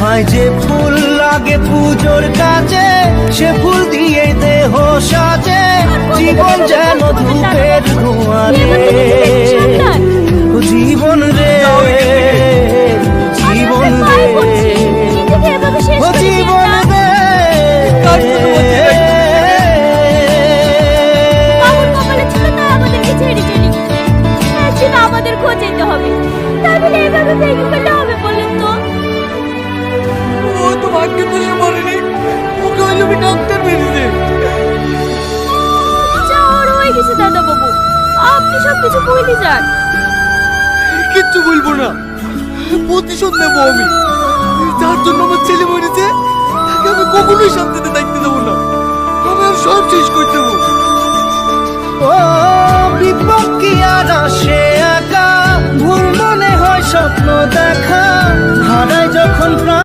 হায় যে ফুল লাগে পুজোর কাজে, সে ফুল দিয়ে দেহ সাজে, জীবন যেন ধূপের ধোঁয়া রে, জীবন রে, জীবন রে, ও জীবন রে। আমাদের খোঁজাইতে হবে, তাই বলে এভাবে ভেঙে ফেললে হবে বলেন তো? ও তো ভাগ্যে বসে মরেনি, ওকে ওই জমি ডাক্তার মেরেছে। যাওয়ার হয়ে গেছে দাদা বাবু, আপনি সবকিছু ভুলে যান। কিচ্ছু বলবো না, প্রতিশোধ নেবো আমি। যার জন্য আমার ছেলে মরেছে তাকে আমি কখনোই শান্তিতে থাকতে দেবো না, আমি আর সব শেষ করে দেবো। ও বিপদ কি আর আসে একা, ভুল মনে হয় স্বপ্ন দেখা, হারায় যখন প্রাণ।